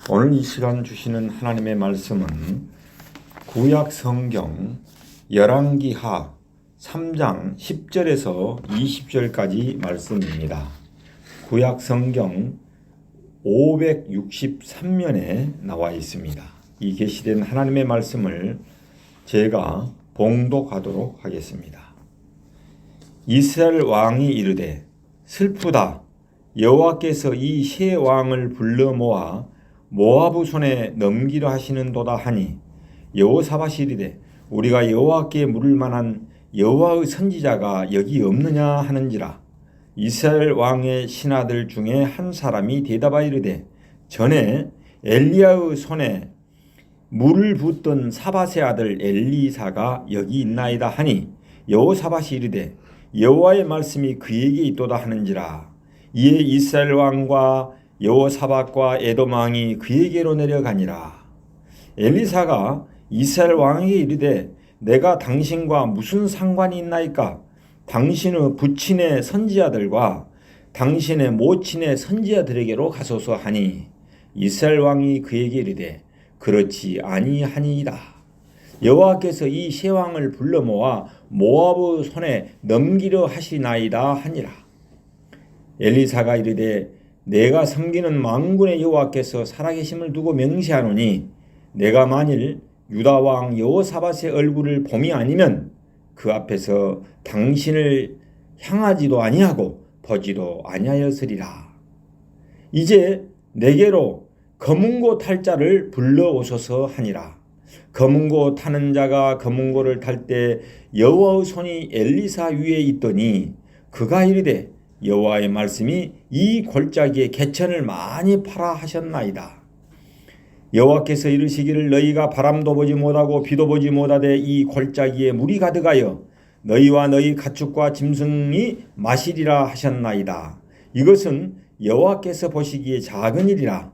오늘 이 시간 주시는 하나님의 말씀은 구약 성경 열왕기하 3장 10절에서 20절까지 말씀입니다. 구약 성경 563면에 나와 있습니다. 이 계시된 하나님의 말씀을 제가 봉독하도록 하겠습니다. 이스라엘 왕이 이르되 슬프다. 여호와께서 이 세 왕을 불러 모아 모아부 손에 넘기려 하시는도다 하니 여호사밧이 이르되 우리가 여호와께 물을 만한 여호와의 선지자가 여기 없느냐 하는지라. 이스라엘 왕의 신하들 중에 한 사람이 대답하여 이르되 전에 엘리야의 손에 물을 붓던 사밧의 아들 엘리사가 여기 있나이다 하니 여호사밧이 이르되 여호와의 말씀이 그에게 있도다 하는지라. 이에 이스라엘 왕과 여호사밧과 에돔 왕이 그에게로 내려가니라. 엘리사가 이스라엘 왕에게 이르되 내가 당신과 무슨 상관이 있나이까? 당신의 부친의 선지자들과 당신의 모친의 선지자들에게로 가소서 하니 이스라엘 왕이 그에게 이르되 그렇지 아니하니이다. 여호와께서 이 세 왕을 불러 모아 모압의 손에 넘기려 하시나이다 하니라. 엘리사가 이르되 내가 섬기는 만군의 여호와께서 살아계심을 두고 맹세하노니 내가 만일 유다 왕 여호사밧의 얼굴을 봄이 아니면 그 앞에서 당신을 향하지도 아니하고 보지도 아니하였으리라. 이제 내게로 검은고 탈 자를 불러오소서 하니라. 검은고 타는 자가 검은고를 탈 때 여호와의 손이 엘리사 위에 있더니 그가 이르되 여호와의 말씀이 이 골짜기에 개천을 많이 파라 하셨나이다. 여호와께서 이르시기를 너희가 바람도 보지 못하고 비도 보지 못하되 이 골짜기에 물이 가득하여 너희와 너희 가축과 짐승이 마시리라 하셨나이다. 이것은 여호와께서 보시기에 작은 일이라.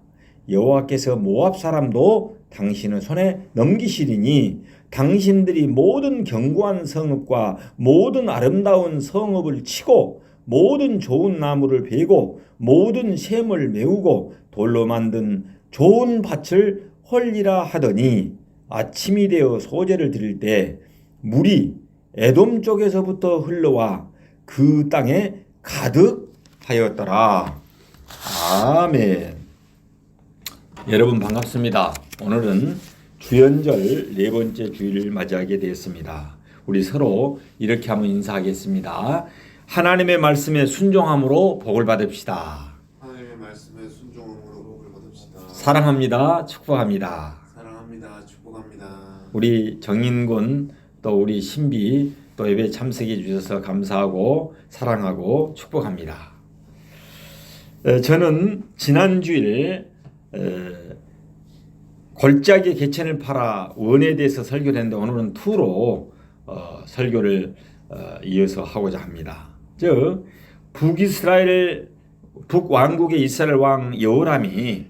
여호와께서 모압 사람도 당신의 손에 넘기시리니 당신들이 모든 견고한 성읍과 모든 아름다운 성읍을 치고 모든 좋은 나무를 베고 모든 샘을 메우고 돌로 만든 좋은 밭을 헐리라 하더니 아침이 되어 소제를 드릴 때 물이 에돔 쪽에서부터 흘러와 그 땅에 가득하였더라. 아멘. 여러분 반갑습니다. 오늘은 주연절 네 번째 주일을 맞이하게 되었습니다. 우리 서로 이렇게 한번 인사하겠습니다. 하나님의 말씀에 순종함으로 복을 받읍시다. 하나님의 말씀에 순종함으로 복을 받읍시다. 사랑합니다. 축복합니다. 사랑합니다. 축복합니다. 우리 정인군 또 우리 신비 또 예배 참석해 주셔서 감사하고 사랑하고 축복합니다. 저는 지난 주일 골짜기 개천을 팔아 원에 대해서 설교를 했는데 오늘은 투로 설교를 이어서 하고자 합니다. 즉 북이스라엘 북왕국의 이스라엘 왕 여호람이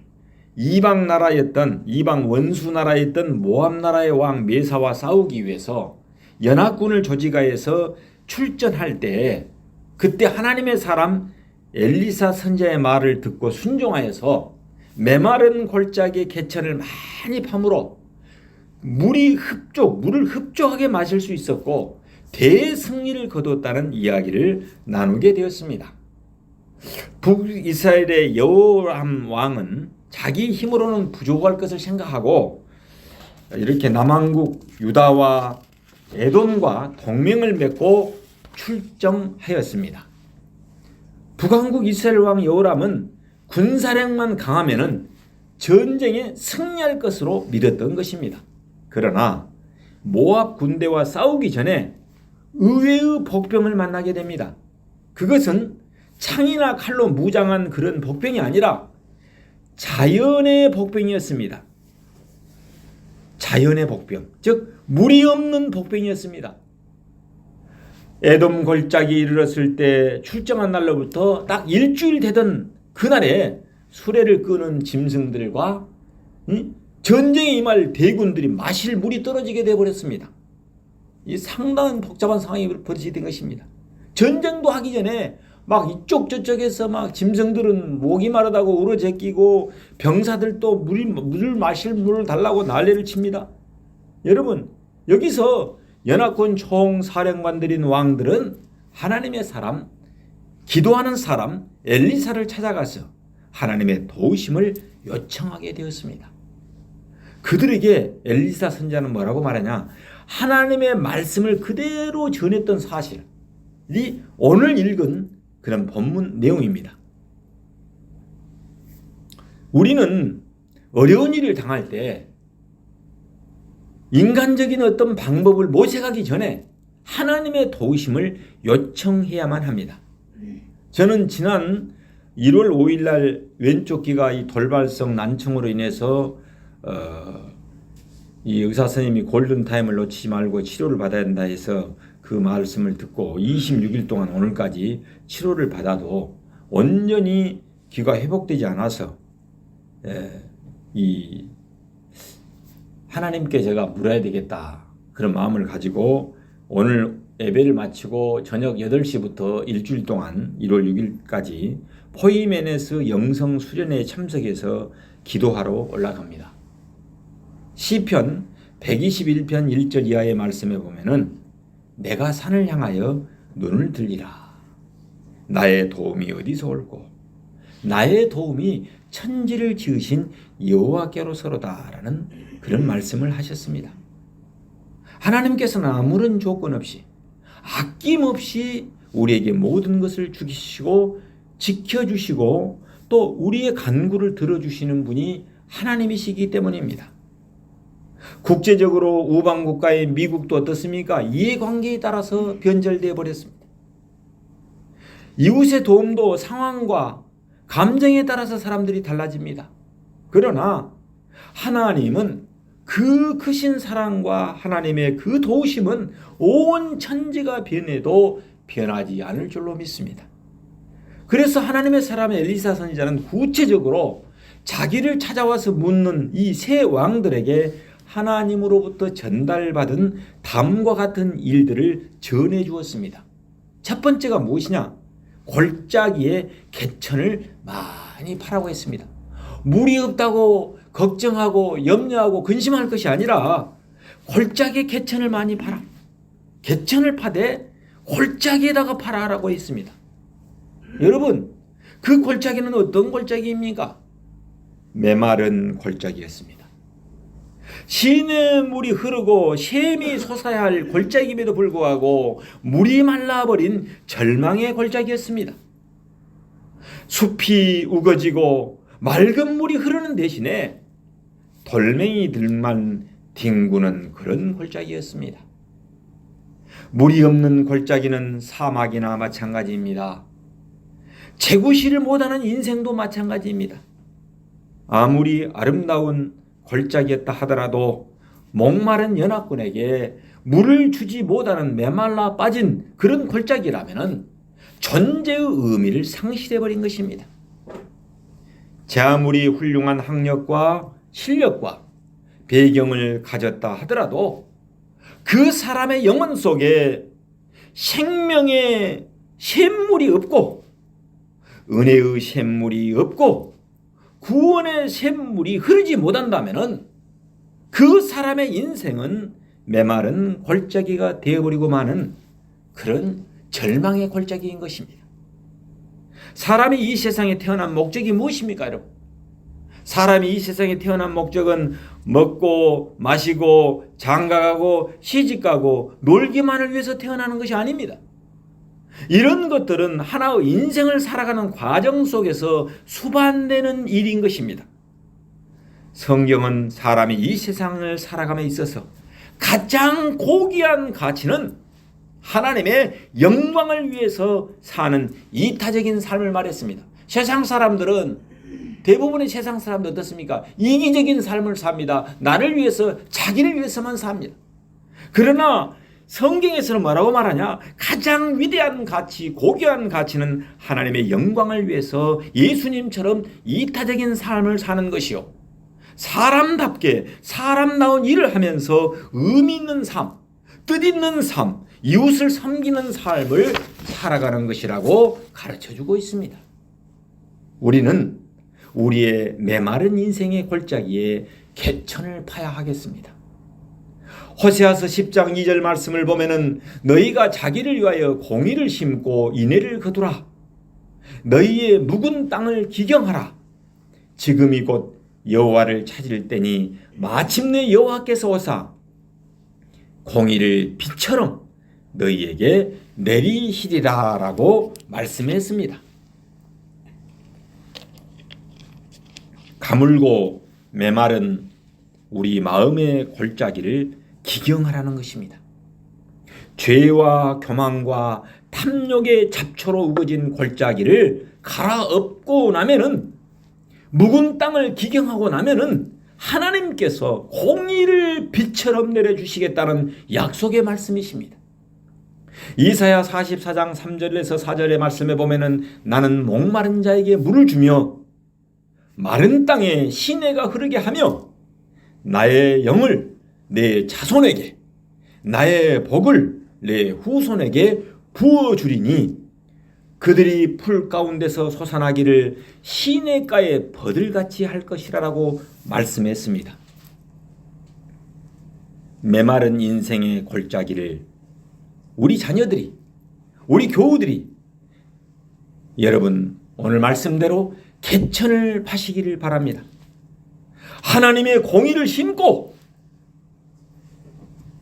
이방 나라였던 이방 원수 나라였던 모압 나라의 왕 메사와 싸우기 위해서 연합군을 조직하여서 출전할 때 그때 하나님의 사람 엘리사 선지자의 말을 듣고 순종하여서 메마른 골짜기 개천을 많이 파므로 물을 흡족하게 마실 수 있었고 대승리를 거두었다는 이야기를 나누게 되었습니다. 북이스라엘의 여호람 왕은 자기 힘으로는 부족할 것을 생각하고 이렇게 남왕국 유다와 에돔과 동맹을 맺고 출정하였습니다. 북왕국 이스라엘 왕 여호람은 군사력만 강하면은 전쟁에 승리할 것으로 믿었던 것입니다. 그러나 모압 군대와 싸우기 전에 의외의 복병을 만나게 됩니다. 그것은 창이나 칼로 무장한 그런 복병이 아니라 자연의 복병이었습니다. 자연의 복병, 즉 물이 없는 복병이었습니다. 에돔 골짜기에 이르렀을 때 출정한 날로부터 딱 일주일 되던 그날에 수레를 끄는 짐승들과 전쟁에 임할 대군들이 마실 물이 떨어지게 되어버렸습니다. 이 상당한 복잡한 상황이 벌어지게 된 것입니다. 전쟁도 하기 전에 막 이쪽 저쪽에서 막 짐승들은 목이 마르다고 울어제끼고 병사들도 물 마실 물을 달라고 난리를 칩니다. 여러분, 여기서 연합군 총사령관들인 왕들은 하나님의 사람, 기도하는 사람 엘리사를 찾아가서 하나님의 도우심을 요청하게 되었습니다. 그들에게 엘리사 선지자는 뭐라고 말하냐? 하나님의 말씀을 그대로 전했던 사실이 오늘 읽은 그런 본문 내용입니다. 우리는 어려운 일을 당할 때 인간적인 어떤 방법을 모색하기 전에 하나님의 도우심을 요청해야만 합니다. 저는 지난 1월 5일 날 왼쪽 귀가 이 돌발성 난청으로 인해서 이 의사 선생님이 골든타임을 놓치지 말고 치료를 받아야 된다 해서 그 말씀을 듣고 26일 동안 오늘까지 치료를 받아도 온전히 귀가 회복되지 않아서 이 하나님께 제가 물어야 되겠다 그런 마음을 가지고 오늘 예배를 마치고 저녁 8시부터 일주일 동안 1월 6일까지 포이메네스 영성 수련회에 참석해서 기도하러 올라갑니다. 시편 121편 1절 이하의 말씀에 보면은 내가 산을 향하여 눈을 들리라. 나의 도움이 어디서 올고 나의 도움이 천지를 지으신 여호와께로서로다라는 그런 말씀을 하셨습니다. 하나님께서는 아무런 조건 없이 아낌없이 우리에게 모든 것을 주시고 지켜주시고 또 우리의 간구를 들어주시는 분이 하나님이시기 때문입니다. 국제적으로 우방 국가의 미국도 어떻습니까? 이해관계에 따라서 변절되어 버렸습니다. 이웃의 도움도 상황과 감정에 따라서 사람들이 달라집니다. 그러나 하나님은 그 크신 사랑과 하나님의 그 도우심은 온 천지가 변해도 변하지 않을 줄로 믿습니다. 그래서 하나님의 사람 엘리사 선지자는 구체적으로 자기를 찾아와서 묻는 이 세 왕들에게 하나님으로부터 전달받은 다음과 같은 일들을 전해 주었습니다. 첫 번째가 무엇이냐? 골짜기에 개천을 많이 파라고 했습니다. 물이 없다고 걱정하고 염려하고 근심할 것이 아니라 골짜기에 개천을 많이 파라. 개천을 파되 골짜기에다가 파라라고 했습니다. 여러분, 그 골짜기는 어떤 골짜기입니까? 메마른 골짜기였습니다. 시냇물이 흐르고 샘이 솟아야 할 골짜기임에도 불구하고 물이 말라버린 절망의 골짜기였습니다. 숲이 우거지고 맑은 물이 흐르는 대신에 돌멩이들만 뒹구는 그런 골짜기였습니다. 물이 없는 골짜기는 사막이나 마찬가지입니다. 재구시를 못하는 인생도 마찬가지입니다. 아무리 아름다운 골짜기였다 하더라도 목마른 연합군에게 물을 주지 못하는 메말라 빠진 그런 골짜기라면 존재의 의미를 상실해버린 것입니다. 제 아무리 훌륭한 학력과 실력과 배경을 가졌다 하더라도 그 사람의 영혼 속에 생명의 샘물이 없고 은혜의 샘물이 없고 구원의 샘물이 흐르지 못한다면 그 사람의 인생은 메마른 골짜기가 되어버리고 마는 그런 절망의 골짜기인 것입니다. 사람이 이 세상에 태어난 목적이 무엇입니까, 여러분? 사람이 이 세상에 태어난 목적은 먹고 마시고 장가가고 시집가고 놀기만을 위해서 태어나는 것이 아닙니다. 이런 것들은 하나의 인생을 살아가는 과정 속에서 수반되는 일인 것입니다. 성경은 사람이 이 세상을 살아감에 있어서 가장 고귀한 가치는 하나님의 영광을 위해서 사는 이타적인 삶을 말했습니다. 세상 사람들은 대부분의 세상 사람들 어떻습니까? 이기적인 삶을 삽니다. 나를 위해서 자기를 위해서만 삽니다. 그러나 성경에서는 뭐라고 말하냐? 가장 위대한 가치, 고귀한 가치는 하나님의 영광을 위해서 예수님처럼 이타적인 삶을 사는 것이요, 사람답게 사람다운 일을 하면서 의미 있는 삶, 뜻있는 삶, 이웃을 섬기는 삶을 살아가는 것이라고 가르쳐주고 있습니다. 우리는 우리의 메마른 인생의 골짜기에 개천을 파야 하겠습니다. 호세아서 10장 2절 말씀을 보면은 너희가 자기를 위하여 공의를 심고 인애를 거두라. 너희의 묵은 땅을 기경하라. 지금이 곧 여호와를 찾을 때니 마침내 여호와께서 오사 공의를 빛처럼 너희에게 내리시리라 라고 말씀했습니다. 가물고 메마른 우리 마음의 골짜기를 기경하라는 것입니다. 죄와 교만과 탐욕의 잡초로 우거진 골짜기를 갈아엎고 나면은, 묵은 땅을 기경하고 나면은 하나님께서 공의를 빛처럼 내려주시겠다는 약속의 말씀이십니다. 이사야 44장 3절에서 4절의 말씀에 보면은 나는 목마른 자에게 물을 주며 마른 땅에 시내가 흐르게 하며 나의 영을 내 자손에게 나의 복을 내 후손에게 부어주리니 그들이 풀 가운데서 솟아나기를 시냇가에 버들같이 할 것이라고 말씀했습니다. 메마른 인생의 골짜기를 우리 자녀들이, 우리 교우들이 여러분 오늘 말씀대로 개천을 파시기를 바랍니다. 하나님의 공의를 심고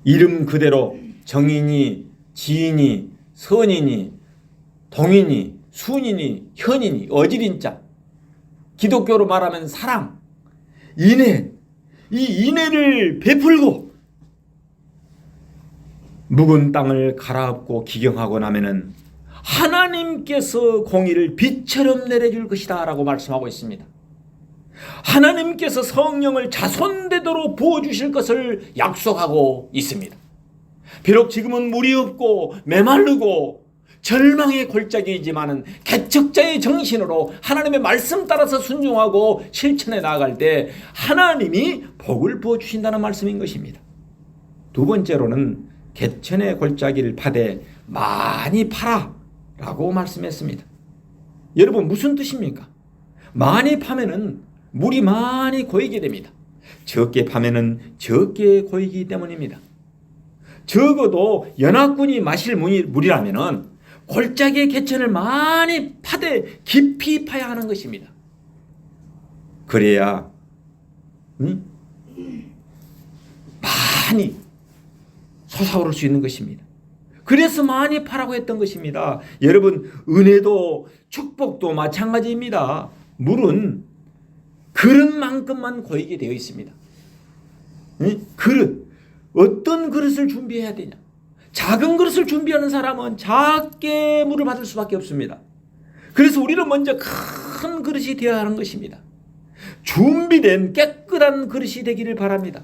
이름 그대로 정인이, 지인이, 선인이, 동인이, 순인이, 현인이, 어지린자, 기독교로 말하면 사랑, 인애, 이 인애를 베풀고 묵은 땅을 갈아엎고 기경하고 나면은 하나님께서 공의를 빛처럼 내려줄 것이다 라고 말씀하고 있습니다. 하나님께서 성령을 자손되도록 부어주실 것을 약속하고 있습니다. 비록 지금은 물이 없고 메마르고 절망의 골짜기이지만은 개척자의 정신으로 하나님의 말씀 따라서 순종하고 실천해 나아갈 때 하나님이 복을 부어주신다는 말씀인 것입니다. 두 번째로는 개천의 골짜기를 파되 많이 파라 라고 말씀했습니다. 여러분 무슨 뜻입니까? 많이 파면은 물이 많이 고이게 됩니다. 적게 파면은 적게 고이기 때문입니다. 적어도 연합군이 마실 물이라면은 골짜기의 개천을 많이 파되 깊이 파야 하는 것입니다. 그래야 많이 솟아오를 수 있는 것입니다. 그래서 많이 파라고 했던 것입니다. 여러분 은혜도 축복도 마찬가지입니다. 물은 그릇만큼만 고이게 되어 있습니다. 그릇, 어떤 그릇을 준비해야 되냐? 작은 그릇을 준비하는 사람은 작게 물을 받을 수밖에 없습니다. 그래서 우리는 먼저 큰 그릇이 되어야 하는 것입니다. 준비된 깨끗한 그릇이 되기를 바랍니다.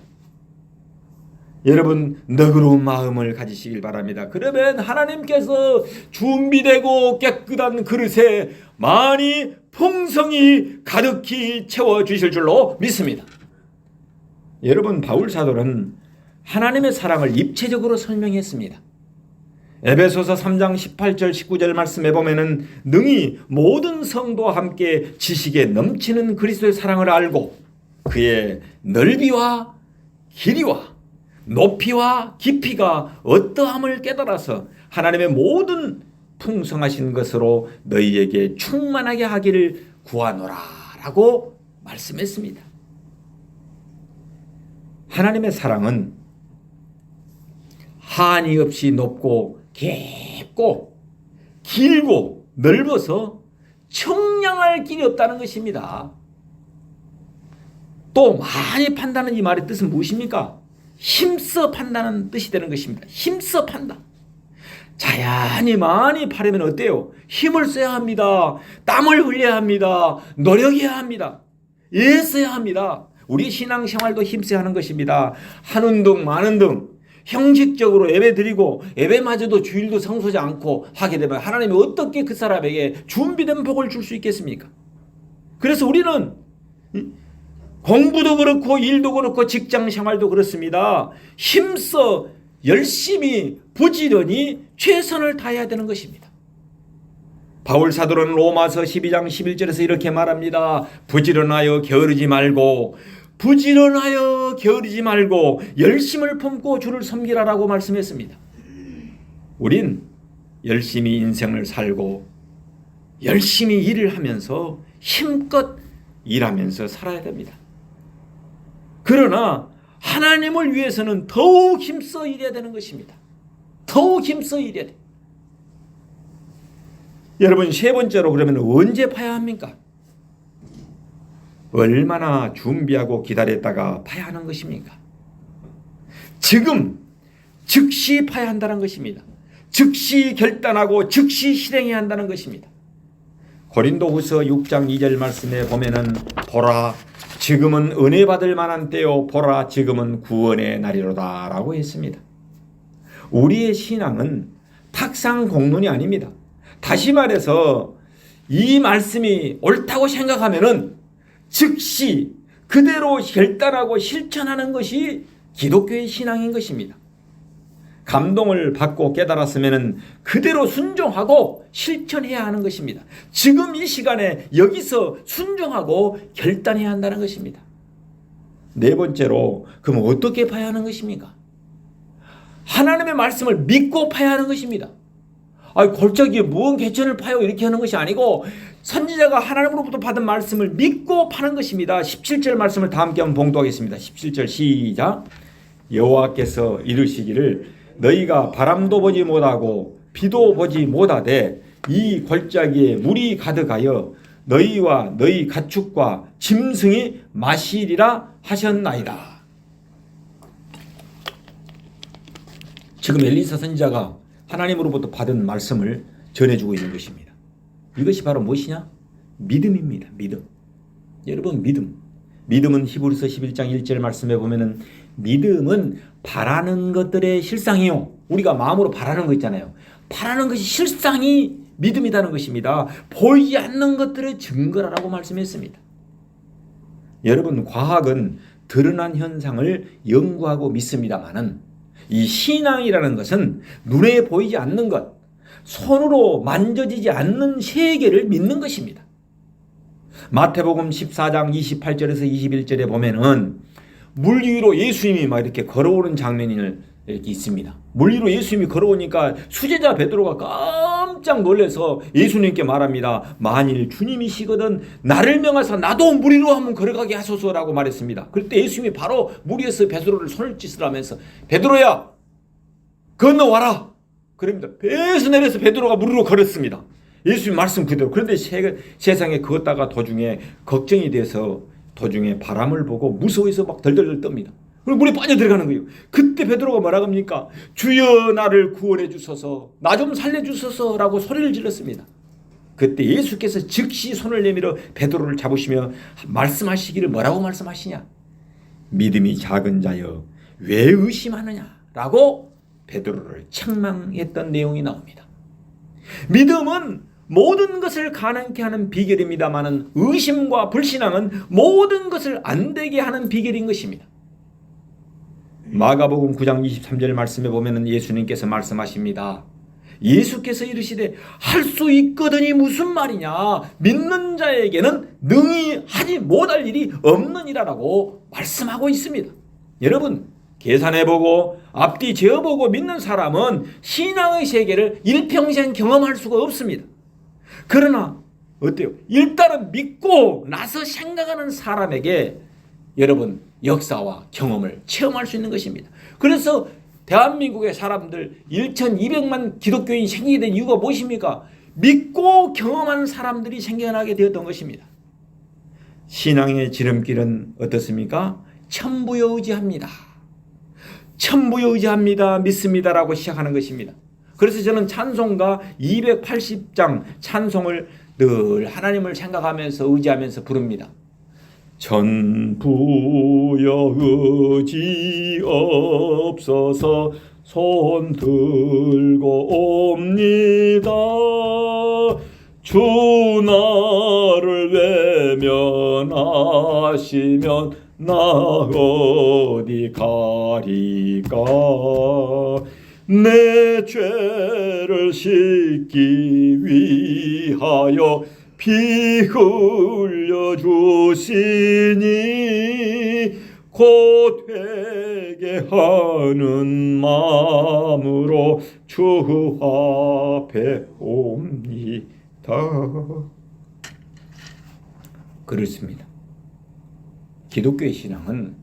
여러분 너그러운 마음을 가지시길 바랍니다. 그러면 하나님께서 준비되고 깨끗한 그릇에 많이 풍성히 가득히 채워주실 줄로 믿습니다. 여러분 바울 사도는 하나님의 사랑을 입체적으로 설명했습니다. 에베소서 3장 18절 19절 말씀에 보면은 능히 모든 성도와 함께 지식에 넘치는 그리스도의 사랑을 알고 그의 넓이와 길이와 높이와 깊이가 어떠함을 깨달아서 하나님의 모든 풍성하신 것으로 너희에게 충만하게 하기를 구하노라 라고 말씀했습니다. 하나님의 사랑은 한이 없이 높고 깊고 길고 넓어서 청량할 길이 없다는 것입니다. 또 많이 판다는 이 말의 뜻은 무엇입니까? 힘써 판다는 뜻이 되는 것입니다. 힘써 판다. 자연히 많이 파려면 어때요? 힘을 써야 합니다. 땀을 흘려야 합니다. 노력해야 합니다. 애써야 합니다. 우리 신앙생활도 힘써야 하는 것입니다. 하는 등 마는 등 형식적으로 예배 드리고 예배마저도 주일도 성소지 않고 하게 되면 하나님이 어떻게 그 사람에게 준비된 복을 줄 수 있겠습니까? 그래서 우리는 공부도 그렇고 일도 그렇고 직장 생활도 그렇습니다. 힘써 열심히 부지런히 최선을 다해야 되는 것입니다. 바울 사도는 로마서 12장 11절에서 이렇게 말합니다. 부지런하여 게으르지 말고 열심을 품고 주를 섬기라라고 말씀했습니다. 우린 열심히 인생을 살고 열심히 일을 하면서 힘껏 일하면서 살아야 됩니다. 그러나 하나님을 위해서는 더욱 힘써 일해야 되는 것입니다. 더욱 힘써 일해야 돼요. 여러분, 세 번째로 그러면 언제 파야 합니까? 얼마나 준비하고 기다렸다가 파야 하는 것입니까? 지금 즉시 파야 한다는 것입니다. 즉시 결단하고 즉시 실행해야 한다는 것입니다. 고린도후서 6장 2절 말씀에 보면은 보라 지금은 은혜 받을 만한 때요 보라 지금은 구원의 날이로다 라고 했습니다. 우리의 신앙은 탁상 공론이 아닙니다. 다시 말해서 이 말씀이 옳다고 생각하면은 즉시 그대로 결단하고 실천하는 것이 기독교의 신앙인 것입니다. 감동을 받고 깨달았으면 그대로 순종하고 실천해야 하는 것입니다. 지금 이 시간에 여기서 순종하고 결단해야 한다는 것입니다. 네 번째로 그럼 어떻게 봐야 하는 것입니까? 하나님의 말씀을 믿고 파야 하는 것입니다. 골짜기에 무언 개천을 파요 이렇게 하는 것이 아니고 선지자가 하나님으로부터 받은 말씀을 믿고 파는 것입니다. 17절 말씀을 다 함께 한번 봉독하겠습니다. 17절 시작. 여호와께서 이르시기를 너희가 바람도 보지 못하고 비도 보지 못하되 이 골짜기에 물이 가득하여 너희와 너희 가축과 짐승이 마시리라 하셨나이다. 지금 엘리사 선지자가 하나님으로부터 받은 말씀을 전해주고 있는 것입니다. 이것이 바로 무엇이냐? 믿음입니다. 믿음. 여러분, 믿음은 히브리서 11장 1절 말씀에 보면은 믿음은 바라는 것들의 실상이요. 우리가 마음으로 바라는 거 있잖아요. 바라는 것이 실상이 믿음이라는 것입니다. 보이지 않는 것들의 증거라고 말씀했습니다. 여러분, 과학은 드러난 현상을 연구하고 믿습니다만은 이 신앙이라는 것은 눈에 보이지 않는 것, 손으로 만져지지 않는 세계를 믿는 것입니다. 마태복음 14장 28절에서 21절에 보면은 물 위로 예수님이 막 이렇게 걸어오는 장면이 이렇게 있습니다. 물 위로 예수님이 걸어오니까 수제자 베드로가 깜짝 놀라서 예수님께 말합니다. 만일 주님이시거든 나를 명하사 나도 물 위로 한번 걸어가게 하소서라고 말했습니다. 그때 예수님이 바로 물 위에서 베드로를 손을 찌으라면서 베드로야 건너와라. 그럽니다. 배에서 내려서 베드로가 물 위로 걸었습니다. 예수님 말씀 그대로. 그런데 세상에 걷다가 도중에 걱정이 돼서 도중에 바람을 보고 무서워서 막 덜덜덜 떱니다. 그리고 물에 빠져들어가는 거예요. 그때 베드로가 뭐라고 합니까? 주여 나를 구원해 주소서, 나 좀 살려 주소서라고 소리를 질렀습니다. 그때 예수께서 즉시 손을 내밀어 베드로를 잡으시며 말씀하시기를 뭐라고 말씀하시냐? 믿음이 작은 자여 왜 의심하느냐라고 베드로를 책망했던 내용이 나옵니다. 믿음은 모든 것을 가능케 하는 비결입니다마는 의심과 불신앙은 모든 것을 안 되게 하는 비결인 것입니다. 마가복음 9장 23절 말씀에 보면 예수님께서 말씀하십니다. 예수께서 이르시되 할 수 있거든이 무슨 말이냐? 믿는 자에게는 능히 하지 못할 일이 없느니라라고 말씀하고 있습니다. 여러분, 계산해보고 앞뒤 재어보고 믿는 사람은 신앙의 세계를 일평생 경험할 수가 없습니다. 그러나 어때요? 일단은 믿고 나서 생각하는 사람에게 여러분 역사와 경험을 체험할 수 있는 것입니다. 그래서 대한민국의 사람들 1,200만 기독교인이 생기게 된 이유가 무엇입니까? 믿고 경험한 사람들이 생겨나게 되었던 것입니다. 신앙의 지름길은 어떻습니까? 천부에 의지합니다. 천부에 의지합니다. 믿습니다라고 시작하는 것입니다. 그래서 저는 찬송가 280장 찬송을 늘 하나님을 생각하면서 의지하면서 부릅니다. 천부여 의지 없어서 손 들고 옵니다. 주 나를 외면하시면 나 어디 가리까 내 죄를 씻기 위하여 피 흘려 주시니 곧 회개하는 마음으로 주 앞에 옵니다. 그렇습니다. 기독교의 신앙은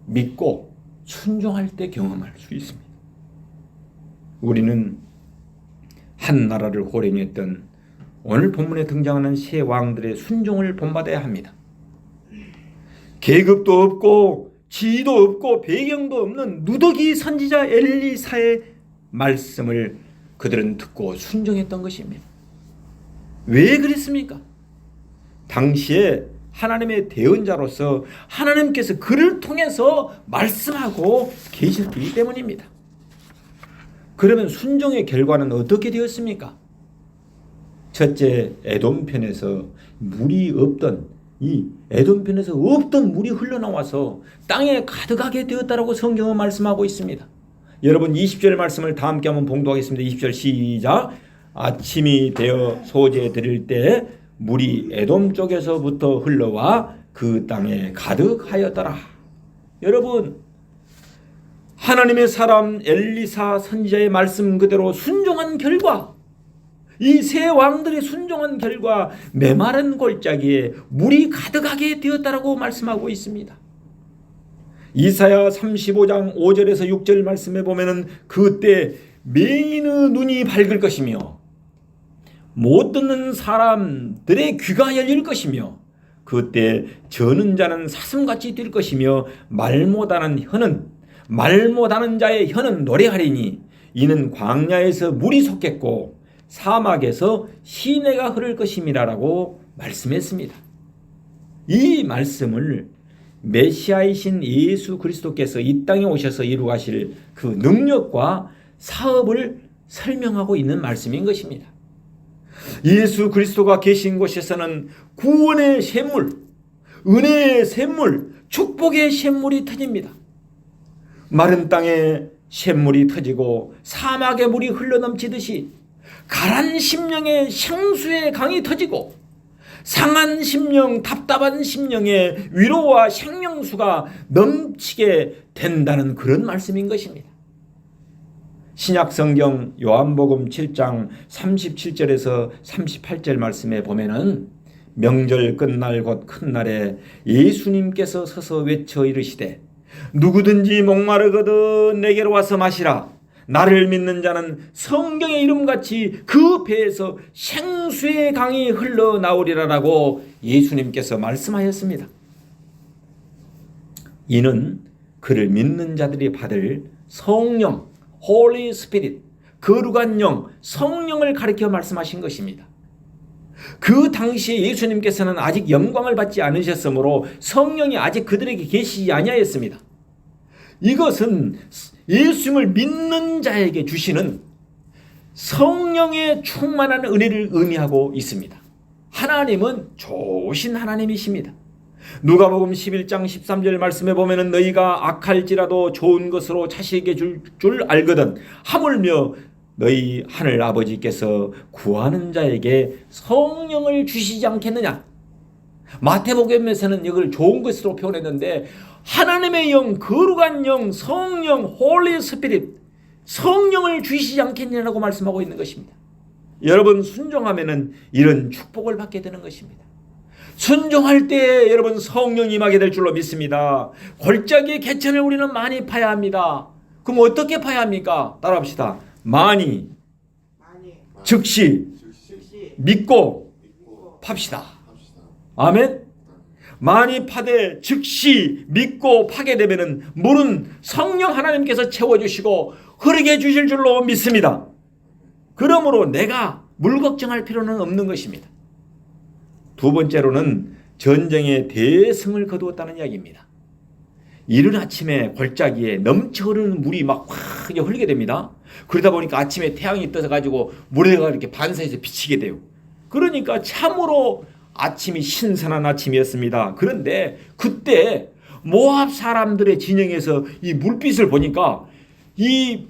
믿고 순종할 때 경험할 수 있습니다. 우리는 한 나라를 호령했던 오늘 본문에 등장하는 세 왕들의 순종을 본받아야 합니다. 계급도 없고 지위도 없고 배경도 없는 누더기 선지자 엘리사의 말씀을 그들은 듣고 순종했던 것입니다. 왜 그랬습니까? 당시에 하나님의 대언자로서 하나님께서 그를 통해서 말씀하고 계셨기 때문입니다. 그러면 순종의 결과는 어떻게 되었습니까? 첫째, 에돔편에서 물이 없던 이 에돔편에서 없던 물이 흘러나와서 땅에 가득하게 되었다라고 성경은 말씀하고 있습니다. 여러분 20절 말씀을 다 함께 한번 봉독하겠습니다. 20절 시작. 아침이 되어 소재 드릴 때 물이 에돔 쪽에서부터 흘러와 그 땅에 가득하였더라. 여러분, 하나님의 사람 엘리사 선지자의 말씀 그대로 순종한 결과, 이 세 왕들의 순종한 결과 메마른 골짜기에 물이 가득하게 되었다라고 말씀하고 있습니다. 이사야 35장 5절에서 6절 말씀에 보면은 그때 맹인의 눈이 밝을 것이며 못 듣는 사람들의 귀가 열릴 것이며 그때 저는 자는 사슴같이 될 것이며 말 못하는 자의 혀는 노래하리니 이는 광야에서 물이 솟겠고 사막에서 시내가 흐를 것임이라라고 말씀했습니다. 이 말씀을 메시아이신 예수 그리스도께서 이 땅에 오셔서 이루가실 그 능력과 사업을 설명하고 있는 말씀인 것입니다. 예수 그리스도가 계신 곳에서는 구원의 샘물, 은혜의 샘물, 축복의 샘물이 터집니다. 마른 땅에 샘물이 터지고 사막에 물이 흘러넘치듯이 가란 심령에 생수의 강이 터지고 상한 심령, 답답한 심령에 위로와 생명수가 넘치게 된다는 그런 말씀인 것입니다. 신약성경 요한복음 7장 37절에서 38절 말씀에 보면은 명절 끝날 곧 큰 날에 예수님께서 서서 외쳐 이르시되 누구든지 목마르거든 내게로 와서 마시라. 나를 믿는 자는 성경의 이름같이 그 배에서 생수의 강이 흘러나오리라라고 예수님께서 말씀하였습니다. 이는 그를 믿는 자들이 받을 성령, Holy Spirit, 거룩한 영, 성령을 가리켜 말씀하신 것입니다. 그 당시에 예수님께서는 아직 영광을 받지 않으셨으므로 성령이 아직 그들에게 계시지 아니하였습니다. 이것은 예수님을 믿는 자에게 주시는 성령의 충만한 은혜를 의미하고 있습니다. 하나님은 좋으신 하나님이십니다. 누가복음 11장 13절 말씀에 보면은 너희가 악할지라도 좋은 것으로 자식에게 줄 알거든 하물며 너희 하늘 아버지께서 구하는 자에게 성령을 주시지 않겠느냐. 마태복음에서는 이걸 좋은 것으로 표현했는데 하나님의 영, 거룩한 영, 성령, 홀리 스피릿, 성령을 주시지 않겠냐라고 말씀하고 있는 것입니다. 여러분 순종하면은 이런 축복을 받게 되는 것입니다. 순종할 때 여러분 성령이 임하게 될 줄로 믿습니다. 골짜기의 개천을 우리는 많이 파야 합니다. 그럼 어떻게 파야 합니까? 따라합시다. 많이, 즉시, 믿고 팝시다. 아멘. 많이 파되 즉시 믿고 파게 되면은 물은 성령 하나님께서 채워주시고 흐르게 해주실 줄로 믿습니다. 그러므로 내가 물 걱정할 필요는 없는 것입니다. 두 번째로는 전쟁의 대승을 거두었다는 이야기입니다. 이른 아침에 골짜기에 넘쳐 흐르는 물이 막 확 흐르게 됩니다. 그러다 보니까 아침에 태양이 떠서 가지고 모래가 이렇게 반사해서 비치게 돼요. 그러니까 참으로 아침이 신선한 아침이었습니다. 그런데 그때 모압 사람들의 진영에서 이 물빛을 보니까 이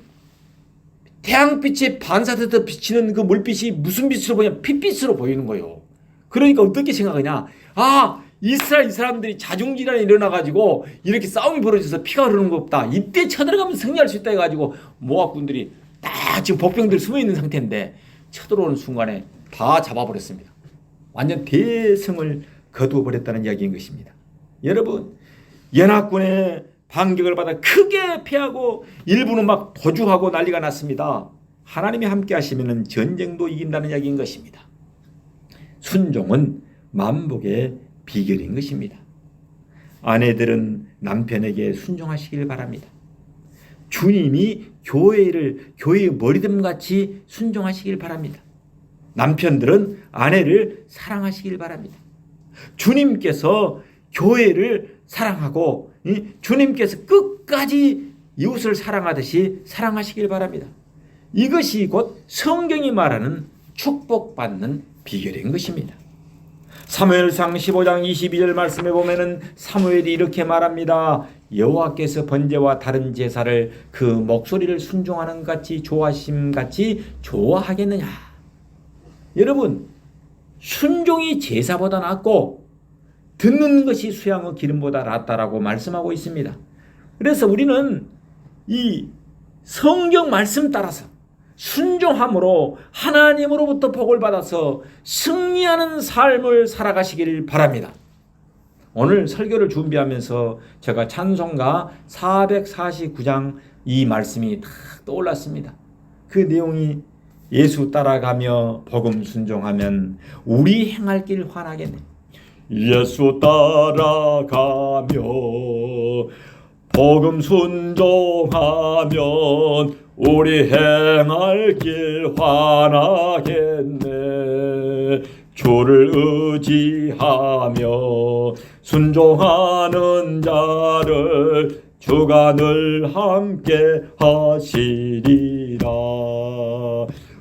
태양빛에 반사돼서 비치는 그 물빛이 무슨 빛으로 보냐? 핏빛으로 보이는 거예요. 그러니까 어떻게 생각하냐? 이 사람들이 자중질환이 일어나가지고 이렇게 싸움이 벌어져서 피가 흐르는 것 없다. 이때 쳐들어가면 승리할 수 있다 해가지고 모압군들이 딱 지금 복병들 숨어있는 상태인데 쳐들어오는 순간에 다 잡아버렸습니다. 완전 대승을 거두어버렸다는 이야기인 것입니다. 여러분, 연합군의 반격을 받아 크게 패하고 일부는 막 도주하고 난리가 났습니다. 하나님이 함께 하시면 전쟁도 이긴다는 이야기인 것입니다. 순종은 만복의 비결인 것입니다. 아내들은 남편에게 순종하시길 바랍니다. 주님이 교회의 머리듬같이 순종하시길 바랍니다. 남편들은 아내를 사랑하시길 바랍니다. 주님께서 교회를 사랑하고 주님께서 끝까지 이웃을 사랑하듯이 사랑하시길 바랍니다. 이것이 곧 성경이 말하는 축복받는 비결인 것입니다. 사무엘상 15장 22절 말씀에 보면은 사무엘이 이렇게 말합니다. 여호와께서 번제와 다른 제사를 그 목소리를 순종하는 것 같이 좋아하심같이 좋아하겠느냐. 여러분, 순종이 제사보다 낫고 듣는 것이 수양의 기름보다 낫다라고 말씀하고 있습니다. 그래서 우리는 이 성경 말씀 따라서 순종함으로 하나님으로부터 복을 받아서 승리하는 삶을 살아가시길 바랍니다. 오늘 설교를 준비하면서 제가 찬송가 449장 이 말씀이 다 떠올랐습니다. 그 내용이 예수 따라가며 복음 순종하면 우리 행할 길 환하겠네. 예수 따라가며 복음 순종하면 우리 행할 길 환하겠네. 주를 의지하며 순종하는 자를 주가 늘 함께 하시리라.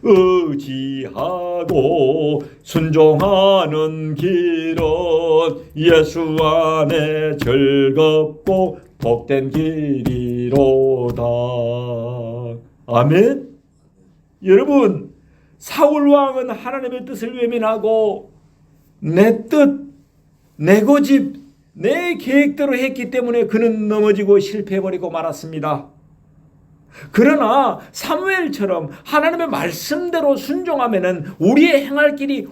의지하고 순종하는 길은 예수 안에 즐겁고 복된 길이로다. 아멘. 여러분, 사울 왕은 하나님의 뜻을 외면하고 내 뜻, 내 고집, 내 계획대로 했기 때문에 그는 넘어지고 실패해버리고 말았습니다. 그러나 사무엘처럼 하나님의 말씀대로 순종하면은 우리의 행할 길이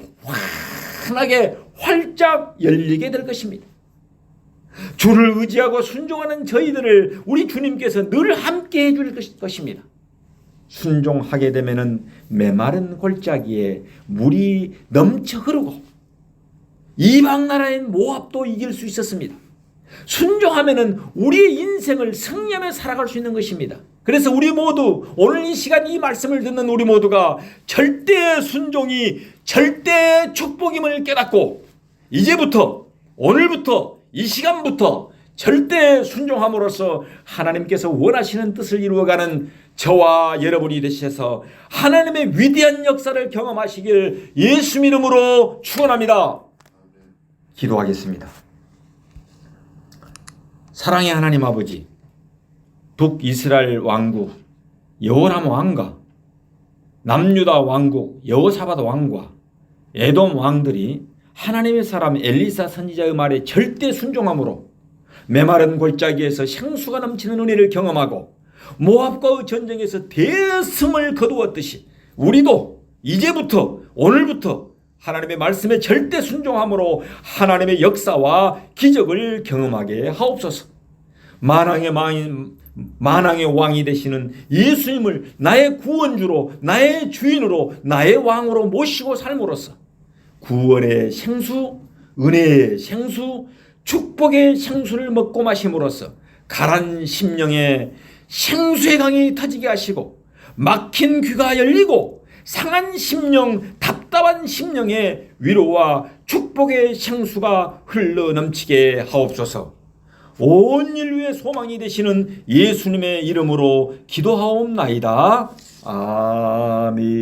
환하게 활짝 열리게 될 것입니다. 주를 의지하고 순종하는 저희들을 우리 주님께서 늘 함께 해줄 것입니다. 순종하게 되면은 메마른 골짜기에 물이 넘쳐 흐르고 이방 나라인 모압도 이길 수 있었습니다. 순종하면은 우리의 인생을 승리하며 살아갈 수 있는 것입니다. 그래서 우리 모두 오늘 이 시간 이 말씀을 듣는 우리 모두가 절대 순종이 절대 축복임을 깨닫고 이제부터 오늘부터 이 시간부터 절대 순종함으로써 하나님께서 원하시는 뜻을 이루어가는 저와 여러분이 되셔서 하나님의 위대한 역사를 경험하시길 예수 이름으로 축원합니다. 기도하겠습니다. 사랑의 하나님 아버지, 북이스라엘 왕국 여호람 왕과 남유다 왕국 여호사밧 왕과 에돔 왕들이 하나님의 사람 엘리사 선지자의 말에 절대 순종함으로 메마른 골짜기에서 생수가 넘치는 은혜를 경험하고 모압과의 전쟁에서 대승을 거두었듯이 우리도 이제부터 오늘부터 하나님의 말씀에 절대 순종함으로 하나님의 역사와 기적을 경험하게 하옵소서. 만왕의 왕이 되시는 예수님을 나의 구원주로, 나의 주인으로, 나의 왕으로 모시고 삶으로써 구원의 생수, 은혜의 생수, 축복의 생수를 먹고 마심으로써 가란 심령에 생수의 강이 터지게 하시고 막힌 귀가 열리고 상한 심령, 답답한 심령에 위로와 축복의 생수가 흘러 넘치게 하옵소서. 온 인류의 소망이 되시는 예수님의 이름으로 기도하옵나이다. 아멘.